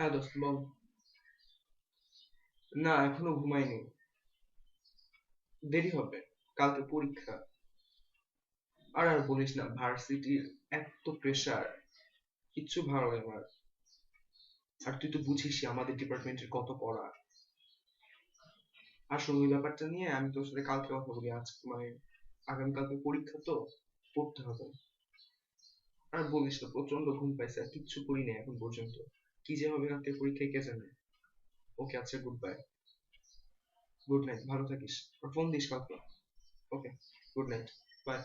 হ্যাঁ দোস্ত বল। না এখনো ঘুমাইনি, দেরি হবে, কালকে পরীক্ষা। আর বলিস না, ভার্সিটির এত প্রেসার, কিচ্ছু ভালো লাগে না। আর তুই তো বুঝিসই আমাদের ডিপার্টমেন্টের কত পড়া। আসলে ওই ব্যাপারটা নিয়ে আমি তোর সাথে কালকে কথা বলি, আজ মানে আগামীকালকে পরীক্ষা তো, পড়তে হবে। আর বলিস না, প্রচন্ড ঘুম পাইছে, আর কিচ্ছু করি নাই এখন পর্যন্ত। কি যে হবে কালকে পরীক্ষায় কে জানে। ওকে আচ্ছা, গুড বাই। গুড নাইট, ভালো থাকিস। আর ফোন দিস কালকে। ওকে, গুড নাইট, বাই।